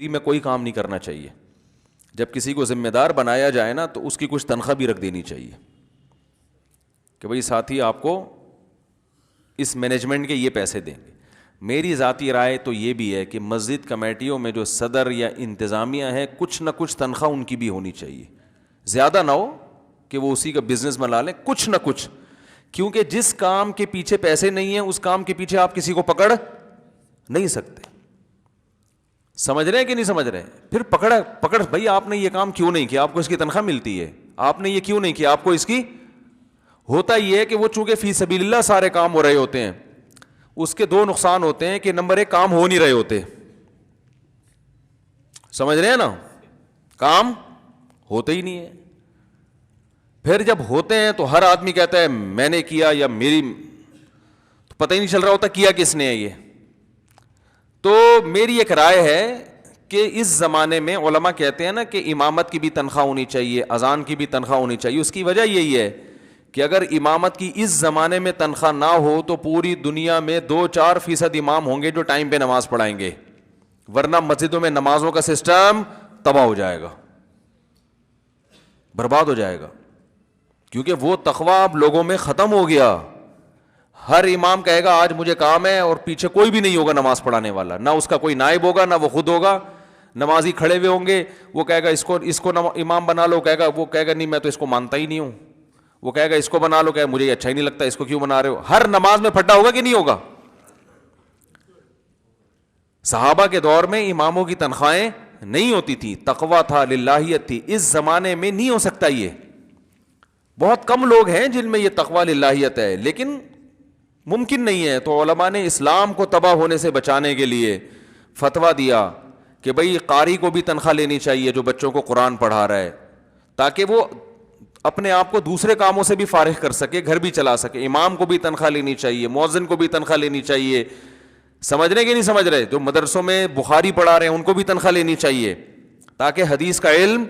Free میں کوئی کام نہیں کرنا چاہیے. جب کسی کو ذمہ دار بنایا جائے نا تو اس کی کچھ تنخواہ بھی رکھ دینی چاہیے کہ بھئی ساتھی آپ کو اس مینجمنٹ کے یہ پیسے دیں گے. میری ذاتی رائے تو یہ بھی ہے کہ مسجد کمیٹیوں میں جو صدر یا انتظامیہ ہیں کچھ نہ کچھ تنخواہ ان کی بھی ہونی چاہیے. زیادہ نہ ہو کہ وہ اسی کا بزنس بنا لیں, کچھ نہ کچھ, کیونکہ جس کام کے پیچھے پیسے نہیں ہیں اس کام کے پیچھے آپ کسی کو پکڑ نہیں سکتے. سمجھ رہے ہیں کہ نہیں سمجھ رہے؟ پھر پکڑ بھائی آپ نے یہ کام کیوں نہیں کیا, آپ کو اس کی تنخواہ ملتی ہے, آپ نے یہ کیوں نہیں کیا, آپ کو اس کی. ہوتا یہ ہے کہ وہ چونکہ فی سبیل اللہ سارے کام ہو رہے ہوتے ہیں, اس کے دو نقصان ہوتے ہیں کہ نمبر ایک کام ہو نہیں رہے ہوتے, سمجھ رہے ہیں نا, کام ہوتے ہی نہیں ہے. پھر جب ہوتے ہیں تو ہر آدمی کہتا ہے میں نے کیا یا میری, تو پتہ ہی نہیں چل رہا ہوتا کیا کس نے ہے. یہ تو میری ایک رائے ہے کہ اس زمانے میں علماء کہتے ہیں نا کہ امامت کی بھی تنخواہ ہونی چاہیے, اذان کی بھی تنخواہ ہونی چاہیے. اس کی وجہ یہی ہے کہ اگر امامت کی اس زمانے میں تنخواہ نہ ہو تو پوری دنیا میں 2-4% امام ہوں گے جو ٹائم پہ نماز پڑھائیں گے, ورنہ مسجدوں میں نمازوں کا سسٹم تباہ ہو جائے گا, برباد ہو جائے گا, کیونکہ وہ تقویٰ اب لوگوں میں ختم ہو گیا. ہر امام کہے گا آج مجھے کام ہے, اور پیچھے کوئی بھی نہیں ہوگا نماز پڑھانے والا, نہ اس کا کوئی نائب ہوگا نہ وہ خود ہوگا. نمازی کھڑے ہوئے ہوں گے, وہ کہے گا اس کو امام بنا لو, وہ کہے گا نہیں میں تو اس کو مانتا ہی نہیں ہوں, وہ کہے گا اس کو بنا لو, مجھے یہ اچھا ہی نہیں لگتا, اس کو کیوں بنا رہے ہو. ہر نماز میں پھڈا ہوگا کہ نہیں ہوگا؟ صحابہ کے دور میں اماموں کی تنخواہیں نہیں ہوتی تھی, تقویٰ تھا, للہیت تھی. اس زمانے میں نہیں ہو سکتا. یہ بہت کم لوگ ہیں جن میں یہ تقویٰ للہیت ہے, لیکن ممکن نہیں ہے. تو علماء نے اسلام کو تباہ ہونے سے بچانے کے لیے فتویٰ دیا کہ بھئی قاری کو بھی تنخواہ لینی چاہیے جو بچوں کو قرآن پڑھا رہا ہے, تاکہ وہ اپنے آپ کو دوسرے کاموں سے بھی فارغ کر سکے, گھر بھی چلا سکے. امام کو بھی تنخواہ لینی چاہیے, مؤذن کو بھی تنخواہ لینی چاہیے. سمجھ رہے کہ نہیں سمجھ رہے؟ جو مدرسوں میں بخاری پڑھا رہے ہیں ان کو بھی تنخواہ لینی چاہیے, تاکہ حدیث کا علم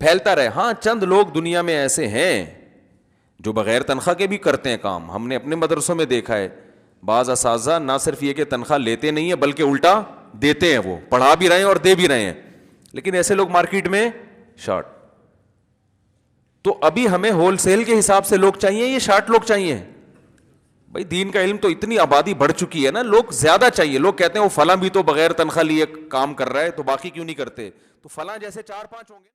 پھیلتا رہے. ہاں چند لوگ دنیا میں ایسے ہیں جو بغیر تنخواہ کے بھی کرتے ہیں کام. ہم نے اپنے مدرسوں میں دیکھا ہے بعض اساتذہ نہ صرف یہ کہ تنخواہ لیتے نہیں ہیں بلکہ الٹا دیتے ہیں, وہ پڑھا بھی رہے ہیں اور دے بھی رہے ہیں, لیکن ایسے لوگ مارکیٹ میں شارٹ. تو ابھی ہمیں ہول سیل کے حساب سے لوگ چاہیے, یہ شارٹ لوگ چاہیے؟ بھائی دین کا علم تو اتنی آبادی بڑھ چکی ہے نا, لوگ زیادہ چاہیے. لوگ کہتے ہیں وہ فلاں بھی تو بغیر تنخواہ لیے کام کر رہا ہے تو باقی کیوں نہیں کرتے, تو فلاں جیسے 4-5 ہوں گے.